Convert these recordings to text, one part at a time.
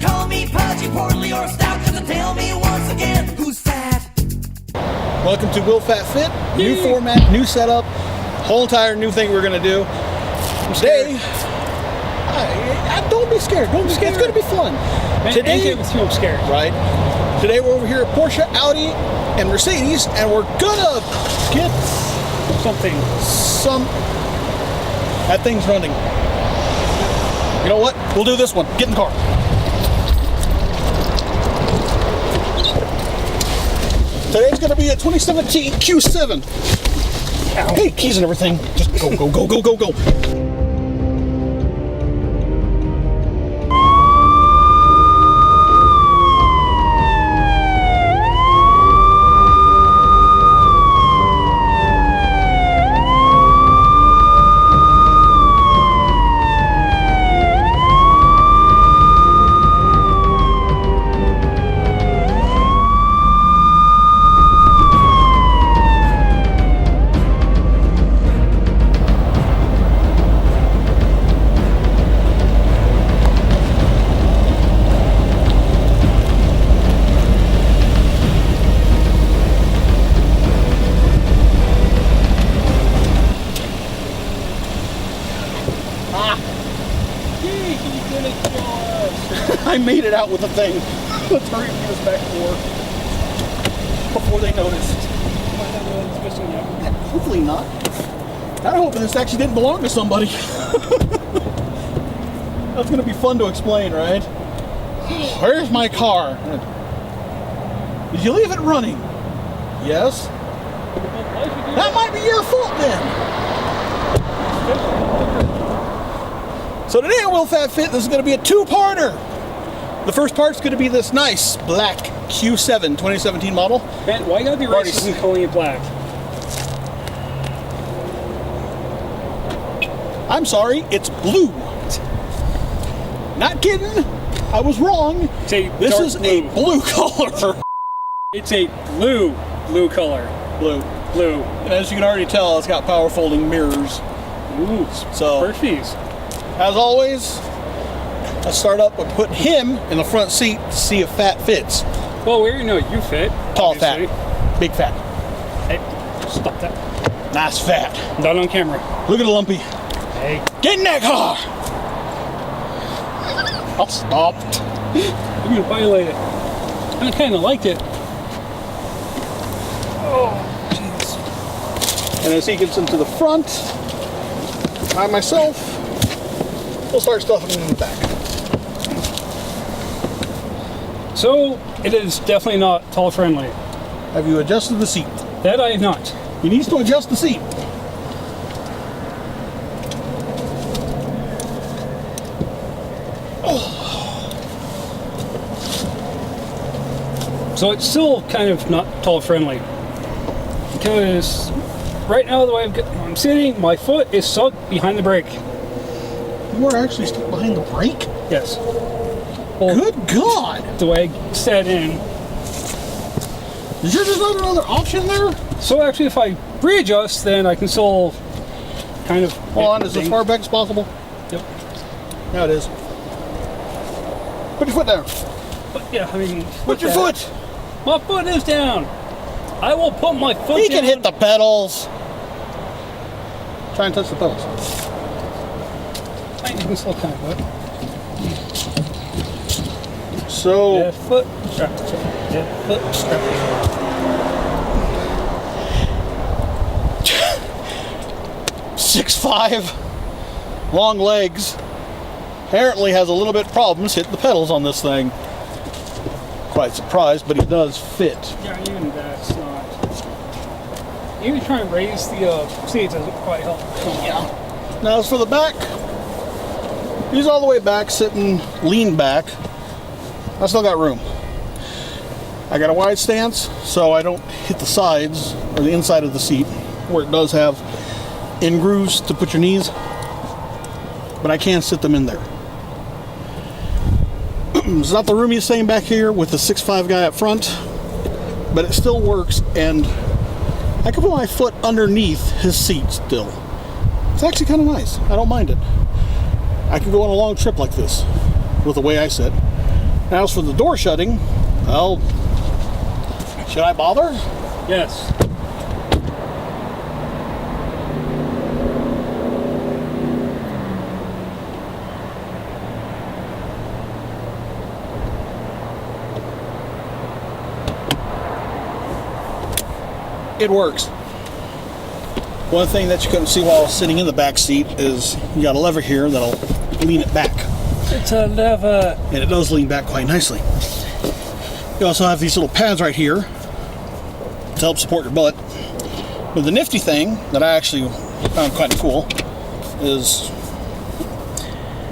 call me pudgy, portly, or stout, just tell me once again, who's fat? Welcome to Will Fat Fit. New format, new setup, whole entire new thing we're gonna do. Today, don't be scared. Don't be scared. It's gonna be fun. Today, I'm scared. Right. Today we're over here at Porsche, Audi, and Mercedes, and we're gonna get something. That thing's running. You know what? We'll do this one. Get in the car. Today's gonna be a 2017 Q7. Ow. Hey, keys and everything. Just go, go, go, go, go, go. I made it out with the thing. Let's hurry and get us back to work before they notice. Hopefully not. I'm hoping this actually didn't belong to somebody. That's going to be fun to explain, right? Where's my car? Did you leave it running? Yes. That might be your fault then. So today on Will Fat Fit, this is going to be a two-parter. The first part's going to be this nice black Q7 2017 model. Man, why you gotta be racist and calling it black? I'm sorry, it's blue. Not kidding. I was wrong. This is a blue color. It's a blue color. Blue. And as you can already tell, it's got power folding mirrors. Ooh, so perfect. As always, let's start up with putting him in the front seat to see if fat fits. Well, we already know you fit. Tall obviously. fat. Big fat. Hey, stop that. Nice fat. Not on camera. Look at the lumpy. Hey. Get in that car! I'll stop. You're gonna violate it. I kinda liked it. Oh, jeez. And as he gets into the front, I myself will start stuffing him in the back. So, it is definitely not tall friendly. Have you adjusted the seat? That I have not. He needs to adjust the seat. So it's still kind of not tall friendly. Because right now the way I'm sitting, my foot is stuck behind the brake. You are actually stuck behind the brake? Yes. Well, good God! The way I sat in. Is there just not another option there? So actually if I readjust, then I can still kind of... Hold on, is it as far back as possible? Yep. Yeah, it is. Put your foot down. But yeah, I mean... Put your foot! My foot is down! I will put my foot down. He can hit the pedals. Try and touch the pedals. You can still kind of do it. So... Left foot, strap. Left foot, strap. 6'5", long legs. Apparently has a little bit of problems hitting the pedals on this thing. Quite surprised, but he does fit. Yeah, even that's not. Even trying to raise the seats doesn't quite help. Yeah. Now as for the back, he's all the way back, sitting lean back. I still got room. I got a wide stance, so I don't hit the sides or the inside of the seat, where it does have in grooves to put your knees, but I can sit them in there. It's not the roomiest thing back here with the 6'5" guy up front, but it still works, and I can put my foot underneath his seat still. It's actually kind of nice. I don't mind it. I could go on a long trip like this with the way I sit. Now as for the door shutting, well, should I bother? Yes. It works. One thing that you couldn't see while I was sitting in the back seat is you got a lever here that'll lean it back. It's a lever. And it does lean back quite nicely. You also have these little pads right here to help support your butt. But the nifty thing that I actually found quite cool is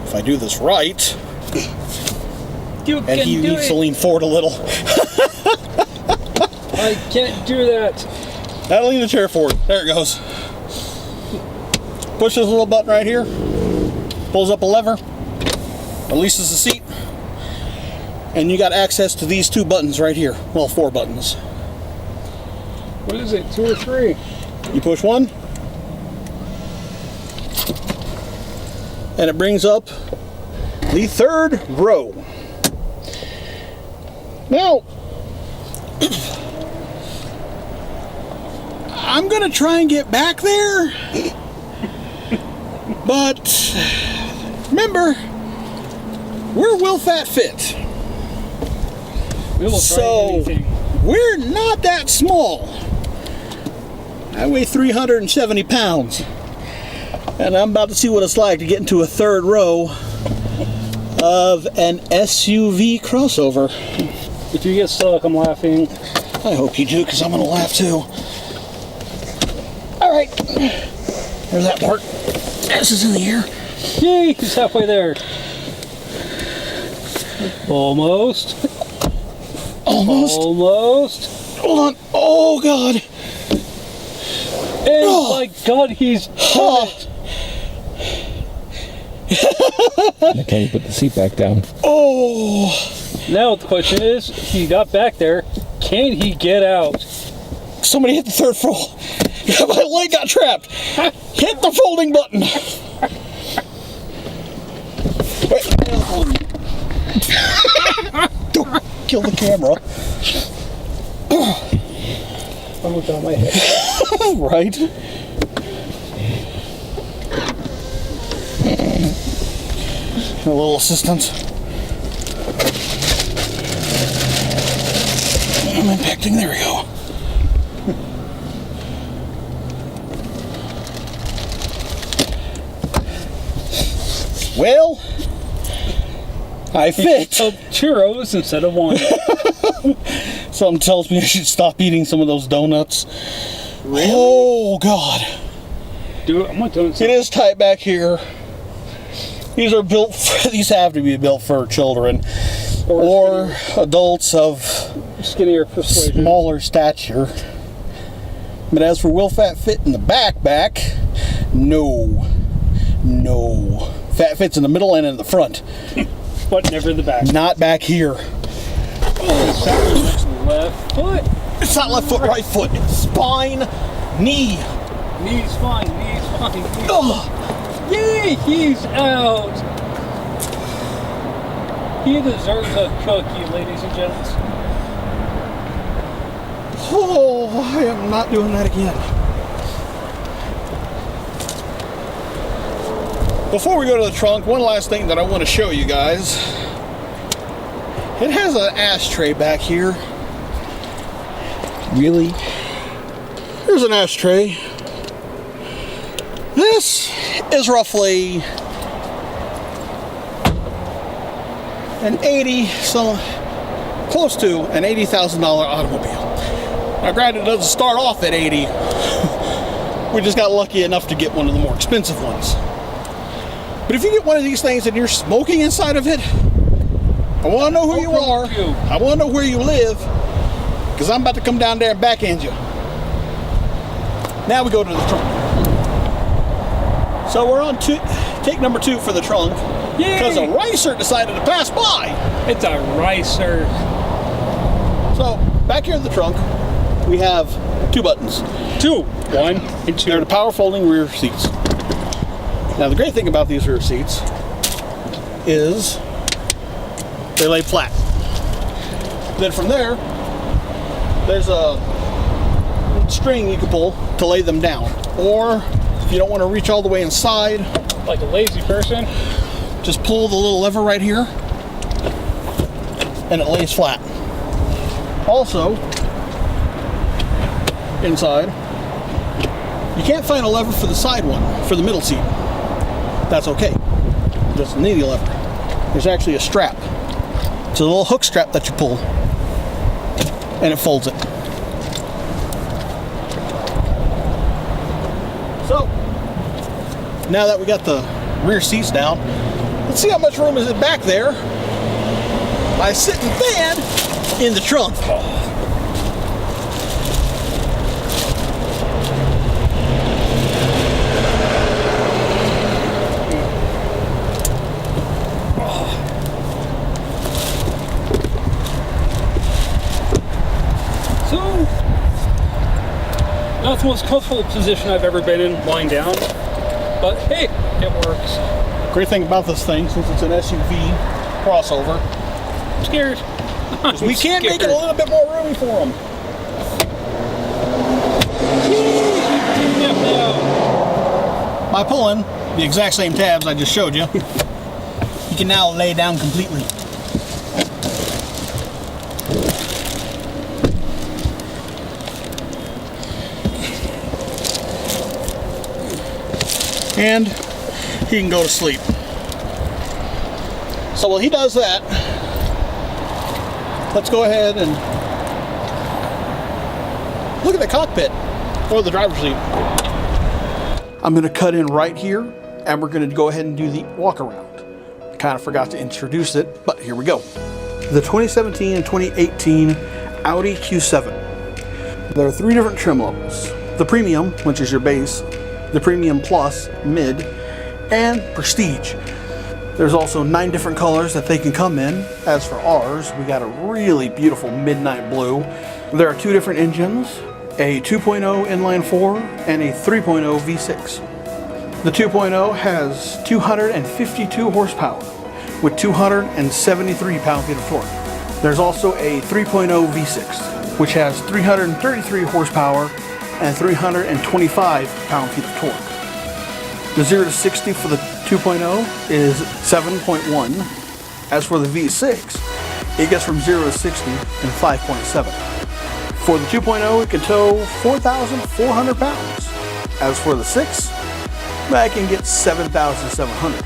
if I do this right, You and can he do needs to it. lean forward a little. I can't do that. That'll lean the chair forward. There it goes. Push this little button right here. Pulls up a lever. Releases the seat. And you got access to these 2 buttons right here. Well, 4 buttons. What is it? 2 or 3? You push one. And it brings up the 3rd row. Now, I'm gonna try and get back there, but remember, we're Will Fat Fit, We will try so anything. we're not that small. I weigh 370 pounds, and I'm about to see what it's like to get into a 3rd row of an SUV crossover. If you get stuck, I'm laughing. I hope you do, because I'm gonna laugh too. All right, there's that part. S is in the air. Yay, he's halfway there. Almost. Almost. Almost. Hold on. Oh God. And Oh. my God, he's done Oh. it. Now can you put the seat back down? Oh. Now the question is, he got back there. Can he get out? Somebody hit the 3rd floor. My leg got trapped. Hit the folding button. Wait. Don't kill the camera. Oh, down my head. Right. A little assistance. I'm impacting. There we go. Well, I fit. Oh, churros instead of one. Something tells me I should stop eating some of those donuts. Really? Oh God. Do it. I'm not doing It is tight back here. These are built for, these have to be built for children or adults of skinnier persuasion. smaller stature. But as for Will Fat Fit in the back, no. Fat Fit's in the middle and in the front. But never the back. Not back here. Left foot. It's not left foot, right foot. It's spine, knee. Knees fine. Knees fine. Knees. Ugh. Yay! He's out. He deserves a cookie, ladies and gents. Oh, I am not doing that again. Before we go to the trunk, one last thing that I want to show you guys. It has an ashtray back here. Really? Here's an ashtray. This is roughly an close to an $80,000 automobile. Now granted, it doesn't start off at 80. We just got lucky enough to get one of the more expensive ones. But if you get one of these things and you're smoking inside of it, I want to know who you are. I want to know where you live, because I'm about to come down there and backhand you. Now we go to the trunk. So we're on take number 2 for the trunk. Yay! Because a racer decided to pass by. It's a ricer. So back here in the trunk, we have 2 buttons. 2. 1 and 2. They're the power folding rear seats. Now the great thing about these rear seats is they lay flat. Then from there, there's a string you can pull to lay them down. Or if you don't want to reach all the way inside, Like a lazy person. just pull the little lever right here and it lays flat. Also, inside, you can't find a lever for the side one, for the middle seat. That's okay. Doesn't need a lever. There's actually a strap. It's a little hook strap that you pull and it folds it. So, now that we got the rear seats down, let's see how much room is it back there by sitting fan in the trunk. So, not the most comfortable position I've ever been in, lying down. But hey, it works. Great thing about this thing, since it's an SUV crossover, I'm scared. is we can make it a little bit more roomy for them. By pulling the exact same tabs I just showed you, you can now lay down completely. And he can go to sleep. So while he does that, let's go ahead and look at the cockpit or the driver's seat. I'm going to cut in right here and we're going to go ahead and do the walk around. I kind of forgot to introduce it, but here we go. The 2017 and 2018 Audi Q7. There are 3 different trim levels. The Premium, which is your base, the Premium Plus, Mid, and Prestige. There's also 9 different colors that they can come in. As for ours, we got a really beautiful midnight blue. There are 2 different engines, a 2.0 inline-4 and a 3.0 V6. The 2.0 has 252 horsepower with 273 pound-feet of torque. There's also a 3.0 V6, which has 333 horsepower and 325 pound-feet of torque. The 0 to 60 for the 2.0 is 7.1. As for the V6, it gets from 0 to 60 in 5.7. For the 2.0, it can tow 4,400 pounds. As for the 6, that can get 7,700.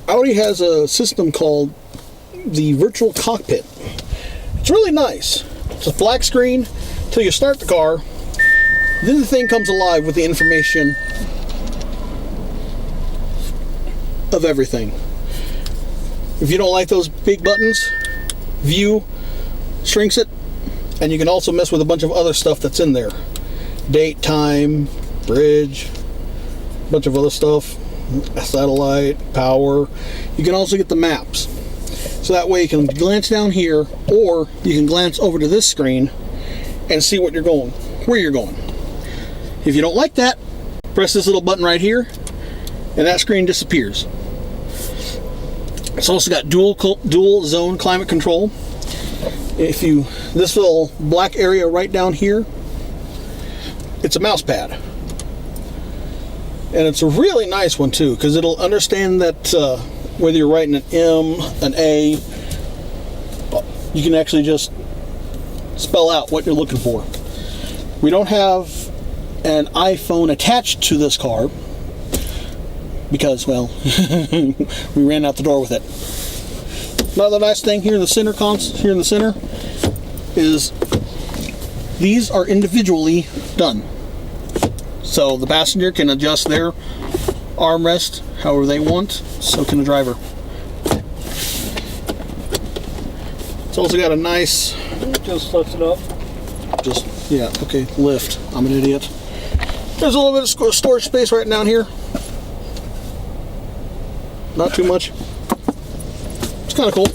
Audi has a system called the virtual cockpit. It's really nice. It's a black screen till you start the car. Then the thing comes alive with the information of everything. If you don't like those big buttons, View shrinks it, and you can also mess with a bunch of other stuff that's in there. Date, time, bridge, a bunch of other stuff, satellite, power. You can also get the maps. So that way you can glance down here, or you can glance over to this screen and see what you're going, where you're going. If you don't like that, press this little button right here, and that screen disappears. It's also got dual zone climate control. This little black area right down here, it's a mouse pad. And it's a really nice one too, because it'll understand that whether you're writing an M, an A, you can actually just spell out what you're looking for. We don't have an iPhone attached to this car because, well, we ran out the door with it. Another nice thing here in the center is these are individually done. So the passenger can adjust their armrest however they want, so can the driver. It's also got a nice... Just lift it up. Lift. I'm an idiot. There's a little bit of storage space right down here. Not too much. It's kind of cool.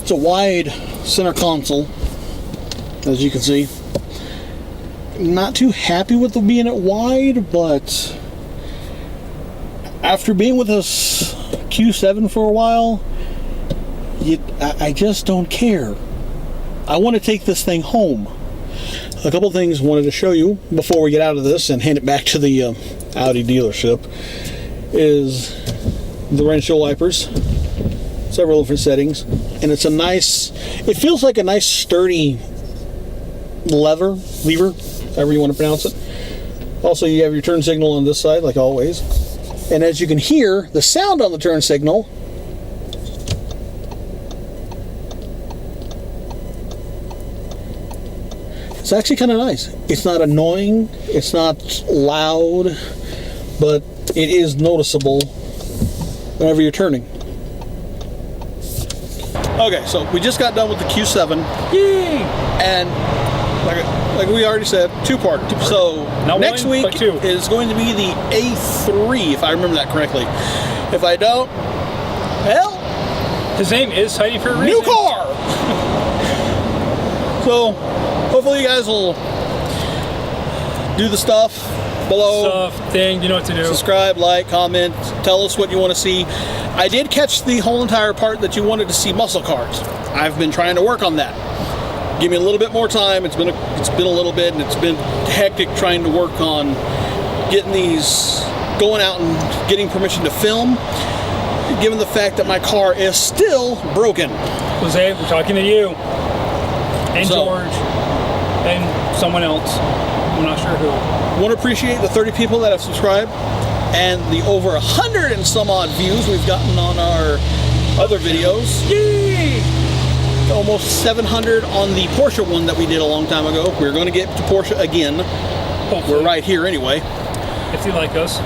It's a wide center console, as you can see. Not too happy with it being wide, but after being with this Q7 for a while, I just don't care. I want to take this thing home. A couple things I wanted to show you before we get out of this and hand it back to the Audi dealership is the windshield wipers, several different settings, and it's a nice, it feels like a nice sturdy lever, however you want to pronounce it. Also, you have your turn signal on this side, like always. And as you can hear, the sound on the turn signal it's actually kind of nice. It's not annoying, it's not loud, but it is noticeable whenever you're turning. Okay, so we just got done with the Q7. Yay! And like we already said, two-part. So Not next one, week but two. is going to be the A3, if I remember that correctly. If I don't, well, His name is Heidi for a reason. new car! So hopefully you guys will do the stuff below. Thing, you know what to do. Subscribe, like, comment, tell us what you want to see. I did catch the whole entire part that you wanted to see muscle cars. I've been trying to work on that. Give me a little bit more time. It's been a little bit, and it's been hectic trying to work on getting these, going out and getting permission to film, given the fact that my car is still broken. Jose, we're talking to you. And So- George. And someone else. I'm not sure who. Want to appreciate the 30 people that have subscribed and the over 100 and some odd views we've gotten on our other videos. Yay! Almost 700 on the Porsche one that we did a long time ago. We're going to get to Porsche again. Hopefully. We're right here anyway. If you like us.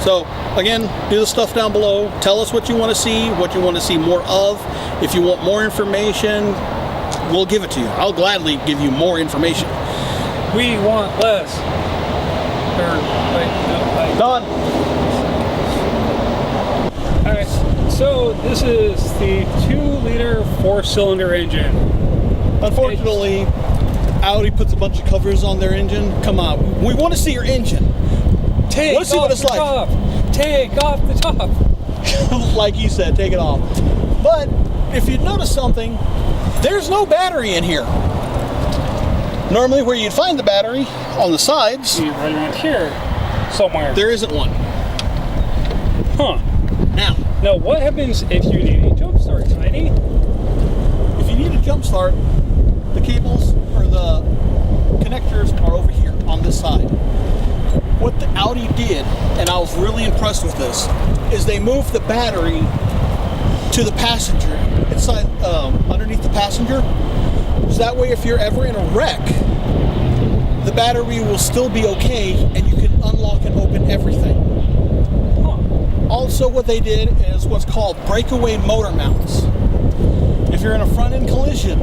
So again, do the stuff down below. Tell us what you want to see, what you want to see more of. If you want more information, we'll give it to you. I'll gladly give you more information. We want less. Done. Alright, so this is the 2-liter 4-cylinder engine. Unfortunately, Audi puts a bunch of covers on their engine. Come on, we want to see your engine. Take Let's see off what it's the like. top. Take off the top. Like you said, take it off. But if you notice something, there's no battery in here. Normally where you'd find the battery, on the sides, See, right around here somewhere. there isn't one. Huh. Now, Now, what happens if you need a jump start, Tiny? if you need a jump start, the cables or the connectors are over here on this side. What the Audi did, and I was really impressed with this, is they moved the battery to the passenger, inside, underneath the passenger. So that way if you're ever in a wreck, the battery will still be okay and you can unlock and open everything. Huh. Also what they did is what's called breakaway motor mounts. If you're in a front end collision,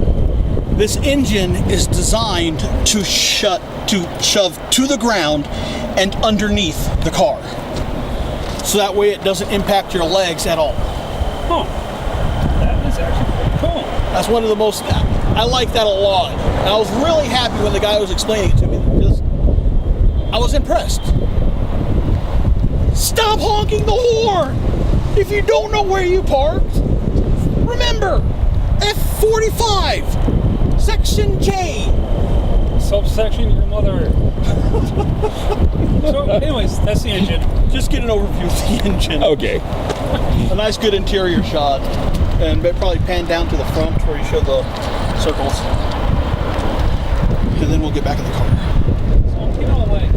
this engine is designed to shove to the ground and underneath the car. So that way it doesn't impact your legs at all. Huh. That is actually pretty cool. That's one of the most, I like that a lot. And I was really happy when the guy was explaining it to me because I was impressed. Stop honking the horn! If you don't know where you parked, remember, F45, Section J. Subsection your mother. So, anyways, that's the engine. Just get an overview of the engine. Okay. A nice good interior shot. And probably pan down to the front where you show the circles. And then we'll get back in the car. So, you know, like,